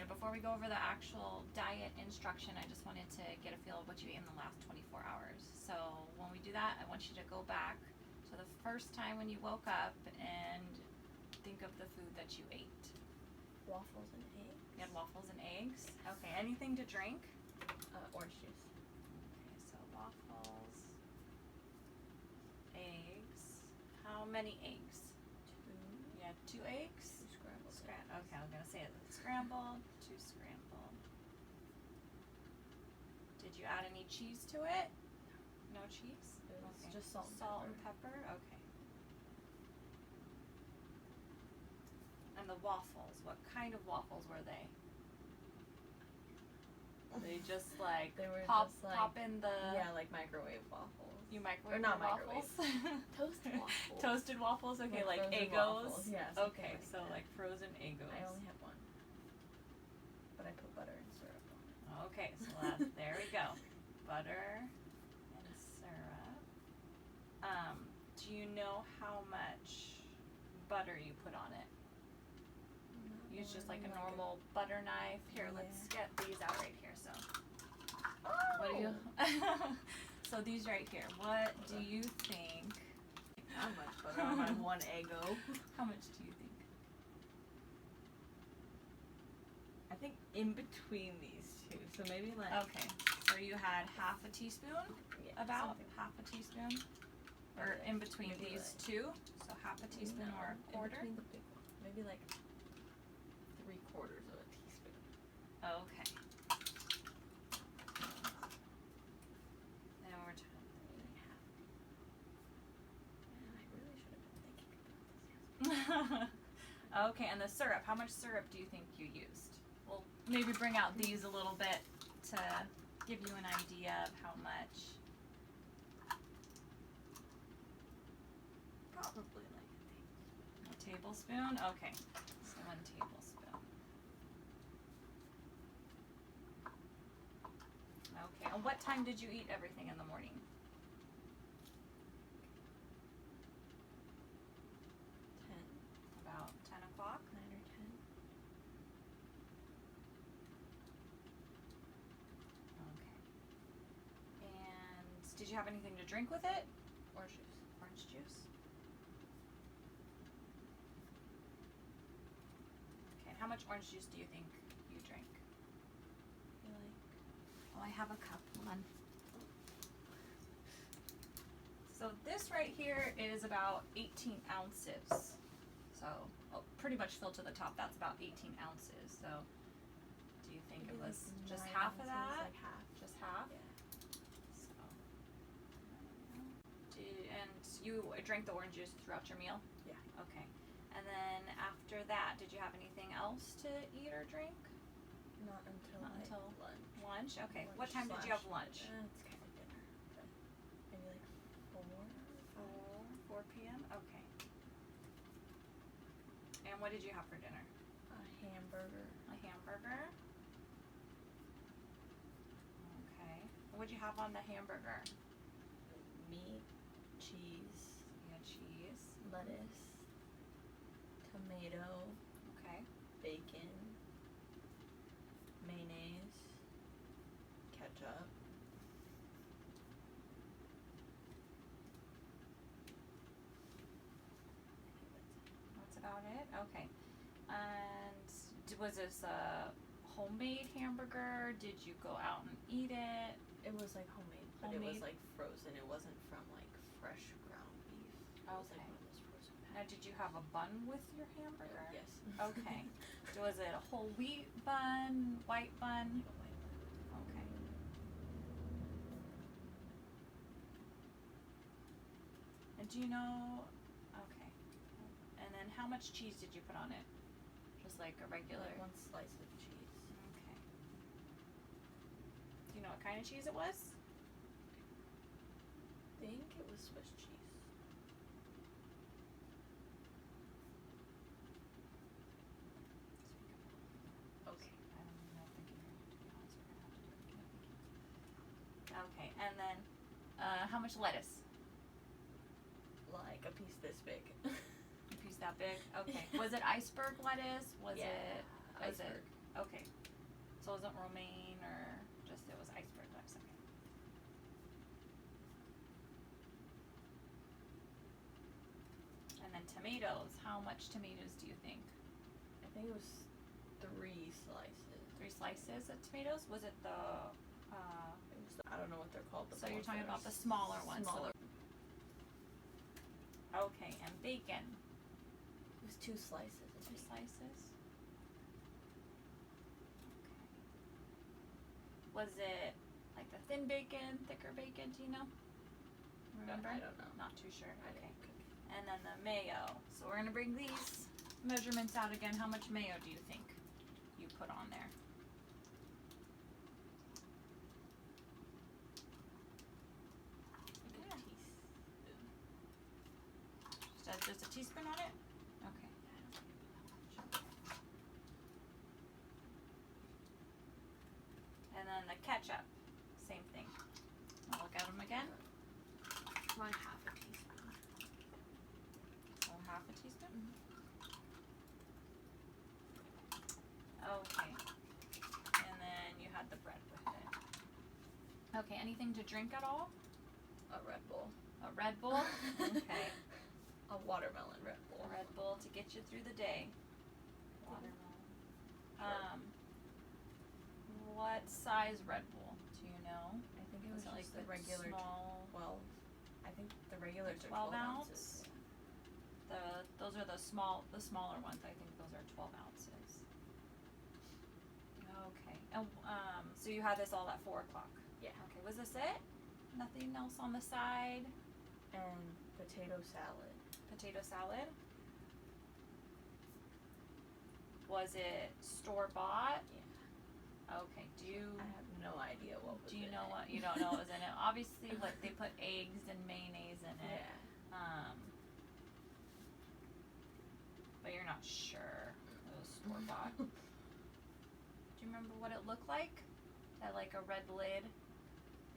question. Before we go over the actual diet instruction, I just wanted to get a feel of what you ate in the last 24 hours. So when we do that, I want you to go back to the first time when you woke up and think of the food that you ate. Waffles and eggs. You had waffles and eggs. Okay, anything to drink? Orange juice. Okay, so waffles, eggs. How many eggs? 2. You had 2 eggs? 2 scrambled eggs. Okay, I was gonna say it. Scrambled, 2 scrambled. Did you add any cheese to it? No cheese? It was Okay. just salt and pepper? Okay. And the waffles, what kind of waffles were they? They just like They were pop just like, pop in the yeah, like microwave waffles. You microwave Or not your waffles? Toasted waffles. Toasted waffles, okay, like frozen Eggos. waffles, yeah, something Okay, like so that. like frozen Eggos. I only had 1, but I put butter and syrup on it. Okay, so that's, there we go. Butter and syrup. Do you know how much butter you put on it? Use just like a normal butter knife. Here, let's get these out right here. So, what do you? So these right here. What do you think? How much butter on my 1 Eggo? How much do you think? I think in between these 2, so maybe like. Okay, so you had half a teaspoon, Yeah, about something. half a teaspoon, or in between Maybe these like- 2. So half a teaspoon No, or a quarter. In between the big one, maybe like 3/4 of a teaspoon. Okay. Now we're talking. Maybe half. Yeah, I really should have been thinking about this. Okay, and the syrup. How much syrup do you think you used? We'll maybe bring out these a little bit to give you an idea of how much. Probably like A tablespoon? Okay, so 1 tablespoon. Okay, and what time did you eat everything in the morning? 10, About 10 o'clock? 9 or 10. Okay. And did you have anything to drink with it? Orange juice. Orange juice? Okay, and how much orange juice do you think you drank? I feel like Oh, I have a cup. Hold on. So this right here is about 18 ounces. So, pretty much filled to the top. That's about 18 ounces. So, do you think maybe it was like just 9 half of ounces, that? Like half. Just half? Yeah. So, and you drank the orange juice throughout your meal? Yeah. Okay. And then after that, did you have anything else to eat or drink? Not until Not like until lunch. Lunch? Okay. Lunch What time did you have lunch? It's kind of dinner. But maybe like 4. 4 p.m.? Okay. And what did you have for dinner? A hamburger. A hamburger? Okay. What did you have on the hamburger? Meat, cheese, You had cheese. lettuce, tomato, Okay. bacon, mayonnaise, ketchup. That's about it? Okay. And was this a homemade hamburger? Did you go out and eat it? It was like homemade, but it was Homemade? like frozen. It wasn't from like fresh ground beef. It was like Okay. one of those frozen Now, did you have a bun with your hamburger? Yes. Okay. Was it a whole wheat bun, white bun? Like a white bun. Okay. And do you know? Okay. And then how much cheese did you put on it? Just like a regular. Like 1 slice of cheese. Okay. Do you know what kind of cheese it was? I think it was Swiss cheese. Okay. I don't even know if I can hear you, to be honest. We're gonna have to do it. Okay. And then, how much lettuce? Like a piece this big. A piece that big? Okay. Was it iceberg lettuce? Was Yeah, it? Was iceberg. it Okay. So it wasn't romaine or just it was iceberg lettuce. Okay. And then tomatoes. How much tomatoes do you think? I think it was 3 slices. 3 slices of tomatoes? Was it the It was I don't know what they're called. so you're talking about the smaller ones. Smaller. Okay, and bacon. It was 2 slices. 2 slices. Okay. Was it like the thin bacon, thicker bacon? Do you know? Remember? I don't know. Not too sure. I Okay. didn't cook it. And then the mayo. So we're gonna bring these measurements out again. How much mayo do you think you put on there? Like a teaspoon. Just a teaspoon on it? Okay. And then the ketchup, same thing. I'll look at them again. About half a teaspoon. Oh, half a teaspoon? Okay. And then you had the bread with it. Okay, anything to drink at all? A Red Bull. A Red Bull? Okay. A watermelon Red Bull. A Red Bull to get you through the day. Watermelon. What size Red Bull? Do you know? I think it was it just the regular small 12. I think the regulars are 12 12 ounce? ounces. those are the smaller ones. I think those are 12 ounces. Okay. And so you had this all at 4 o'clock. Yeah. Okay. Was this it? Nothing else on the side? And potato salad. Potato salad. Was it store bought? Yeah. Okay. Do you I have no idea what was do you in know it. what you don't know what was in it? Obviously, what they put eggs and mayonnaise in it. Yeah. But you're not sure it was store bought. Do you remember what it looked like? Had like a red lid.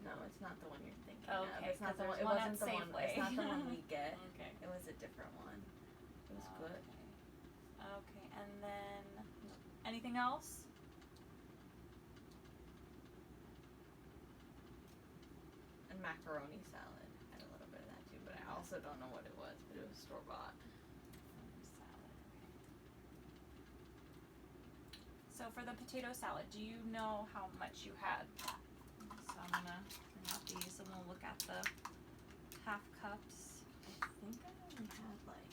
No, it's not the one you're thinking Okay, of. It's not 'cause the one. there's It one wasn't at the one. Safeway. It's not the one we get. Okay. It was a different one. It was good. Okay, and then anything else? And macaroni salad. I had a little bit of that too, but I also don't know what it was. But it was store bought. Salad. Okay. So for the potato salad, do you know how much you had? So I'm gonna bring out these and we'll look at the half cups. I think I only had like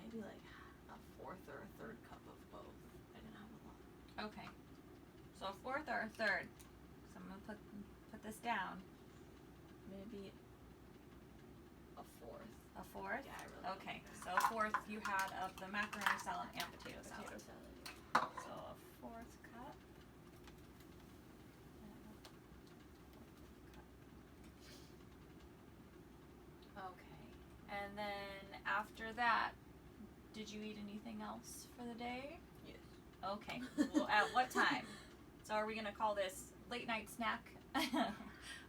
maybe like a fourth or a third cup of both. I didn't have a lot. Okay. So a fourth or a third. So I'm gonna put this down. Maybe a fourth. A fourth? Yeah, I really don't Okay. think So a fourth you had of the macaroni salad and potato salad. Potato salad. So a fourth cup. Okay. And then after that, did you eat anything else for the day? Yes. Okay. Well, at what time? So are we gonna call this late night snack?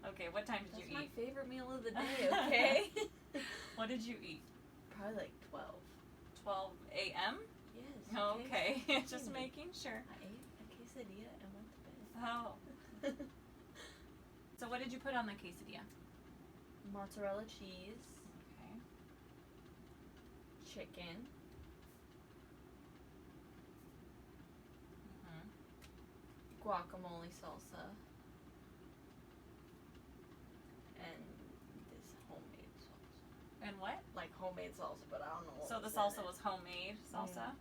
Okay. What time did That's you my eat? favorite meal of the day. Okay. What did you eat? Probably like 12. 12 a.m. Yes. Okay. Just quesadilla. making sure. I ate a quesadilla and went to bed. Oh. So what did you put on the quesadilla? Mozzarella cheese, Okay. chicken, Mhm. guacamole salsa, and this homemade salsa. And what? Like homemade salsa, but I don't know what So the was salsa in it. was homemade salsa?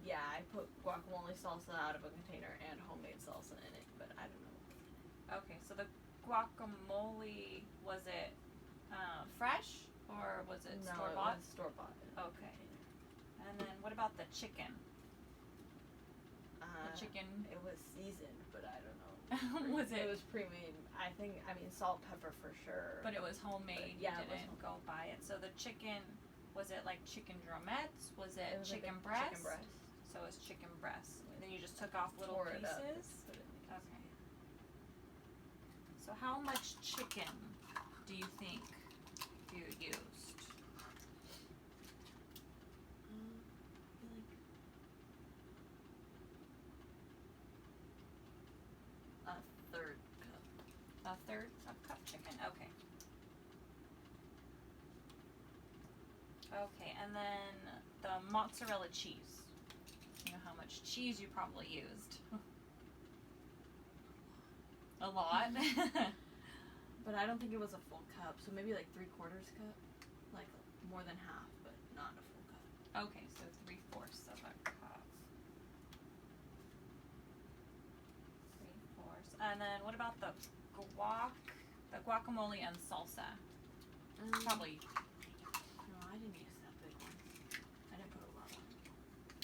Yeah, I put guacamole salsa out of a container and homemade salsa in it, but I don't know. Okay, so the guacamole, was it fresh or was it No, store it bought? was store bought. Okay. And then what about the chicken? The chicken. It was seasoned, but I don't know. Was It it? was pre-made. I mean, salt, pepper for sure. But it was homemade. Yeah, You it was didn't go buy it. So the chicken, was it like chicken drumettes? Was it, was like chicken a breast? Chicken breast. So it was chicken breast. And then you just took off little Tore it up and pieces. put it in the Okay. So how much chicken do you think you used? I feel like A third of cup chicken? Okay. Okay, and then the mozzarella cheese. You know how much cheese you probably used. A lot? But I don't think it was a full cup, so maybe like 3/4 cup. Like more than half, but not a full cup. Okay, so 3/4 of a cup. 3/4. And then what about the guacamole and salsa? Probably. No, I didn't use that big one. I didn't put a lot on.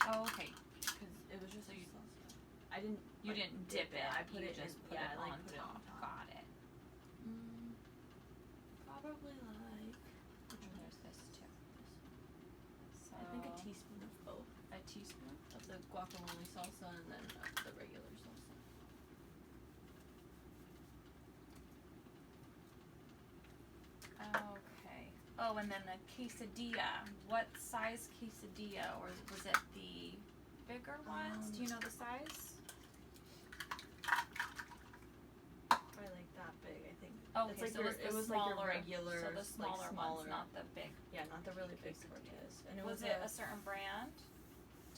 Oh, okay. Because it was just So you- salsa. I didn't. You like, didn't dip it. I put you it just in, put yeah, it I like on put top. it on top. Got it. Probably like. And there's this too. So I think a teaspoon of both. a teaspoon. Of the guacamole salsa and then the regular salsa. Okay. Oh, and then the quesadilla. What size quesadilla, or was it the bigger ones? Do you know the size? Probably like that big, I think. Okay, It's like so your, it was the it was smaller, like your regular, so the smaller, like smaller ones, not the big. Yeah, not the really big quesadillas. tortillas. And it Was was, it a certain brand?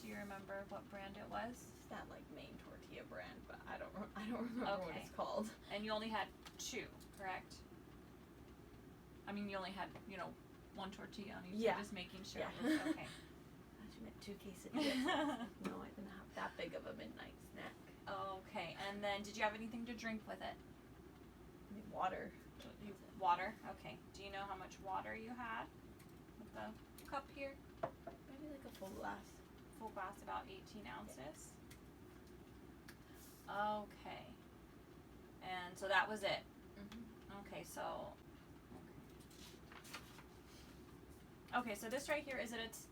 Do you remember what brand it was? it's that like main tortilla brand, but I don't remember what Okay. it's called. And you only had 2, correct? I mean, you only had, one tortilla on each. Yeah. Just making sure. Yeah. It was okay. I just meant 2 quesadillas. No, I didn't have that big of a midnight snack. Okay, and then did you have anything to drink with it? I mean, water. Water. Okay. Do you know how much water you had with the cup here? Maybe like a full glass. Full glass, about 18 ounces. Okay. And so that was it. Okay, so. Okay, so this right here,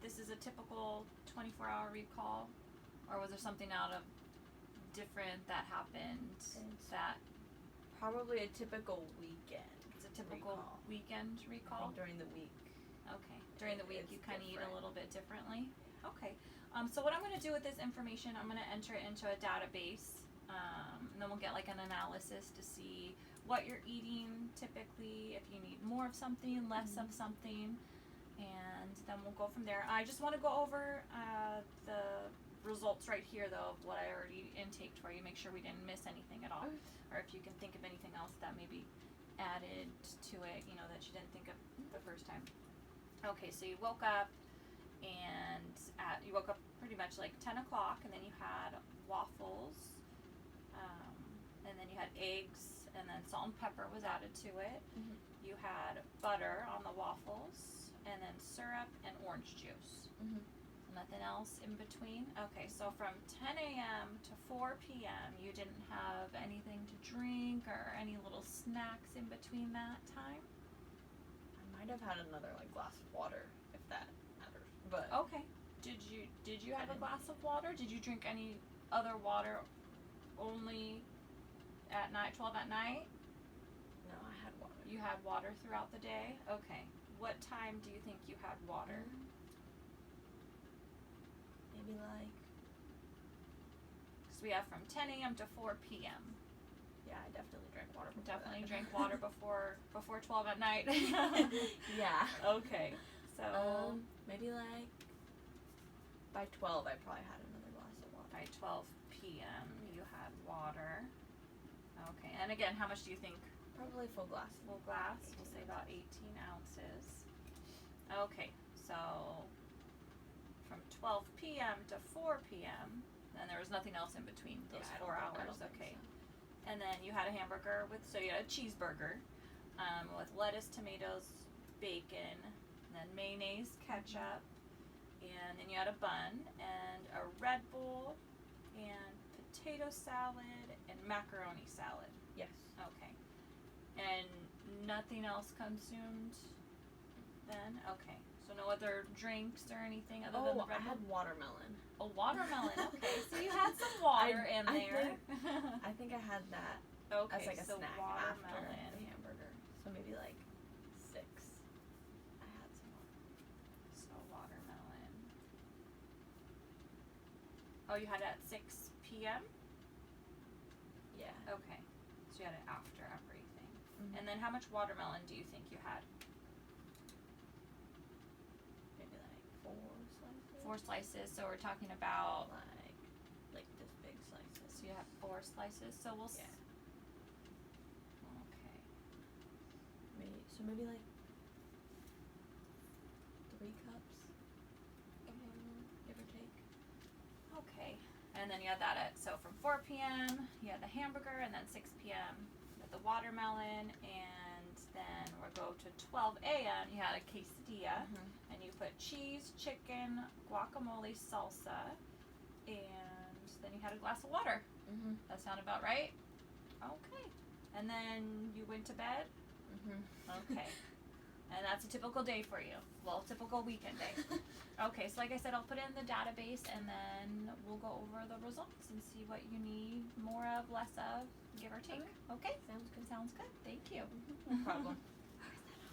this is a typical 24-hour recall, or was there something out of different that happened? It's that probably a typical weekend. it's a typical recall. weekend I recall. think during the week. Okay. During the week, It's you kind of eat a different. little bit differently. Okay. So what I'm going to do with this information, I'm going to enter it into a database, and then we'll get like an analysis to see what you're eating typically, if you need more of something, less of something, and then we'll go from there. I just want to go over the results right here, though, of what I already intaked for you. Make sure we didn't miss anything at all, or if you can think of anything else that maybe added to it, that you didn't think of the first time. Okay, so you woke up, and you woke up pretty much like 10 o'clock, and then you had waffles, and then you had eggs, and then salt and pepper was added to it. Mhm. You had butter on the waffles, and then syrup and orange juice. Nothing else in between? Okay, so from 10 a.m. to 4 p.m. you didn't have anything to drink or any little snacks in between that time? I might have had another like glass of water if that matters. But Okay. Did you have a glass of water? Did you drink any other water only at night, 12 at night? no, I had water. You had water throughout the day? Okay. What time do you think you had water? Maybe like So we have from 10 a.m. to 4 p.m. yeah, I definitely drank water before Definitely that. drank water before 12 at night. Yeah. Okay. So maybe like by 12 I probably had another glass of water. by 12 p.m. you had water. Okay. And again, how much do you think? Probably full glass. Full glass. We'll say about 18 ounces. Okay. So from 12 p.m. to 4 p.m. and there was nothing else in between those Yeah, I 4 don't think- I hours. don't think Okay. so. And then you had a hamburger so you had a cheeseburger, with lettuce, tomatoes, bacon, and then mayonnaise, ketchup, and then you had a bun and a Red Bull and potato salad and macaroni salad. Yes. Okay. And nothing else consumed then? Okay. So no other drinks or anything other than the Oh, I Red Bull? had watermelon. A watermelon. Okay. So you had some water in I there. I think I had that Okay, as like a so snack after watermelon. the hamburger. So maybe like 6. I had some water. So watermelon. Oh, you had it at 6 p.m.? Yeah. Okay. So you had it after everything. Mhm. And then how much watermelon do you think you had? Maybe like 4 slices. 4 slices, so we're talking about, Like this big slices. so you have 4 slices, so we'll Yeah. Okay. Maybe like 3 cups of watermelon, give or take. Okay. And then you had that at, so from 4 p.m. you had the hamburger, and then 6 p.m. you had the watermelon, and then we'll go to 12 a.m. you had a quesadilla, and you put cheese, chicken, guacamole, salsa, and then you had a glass of water. Mhm. That sound about right? Okay. And then you went to bed? Mhm. Okay. And that's a typical day for you. Well, typical weekend day. Okay, so like I said, I'll put it in the database, and then we'll go over the results and see what you need more of, less of, give or take. Okay. Okay? Sounds good. Sounds good. Thank you. No problem.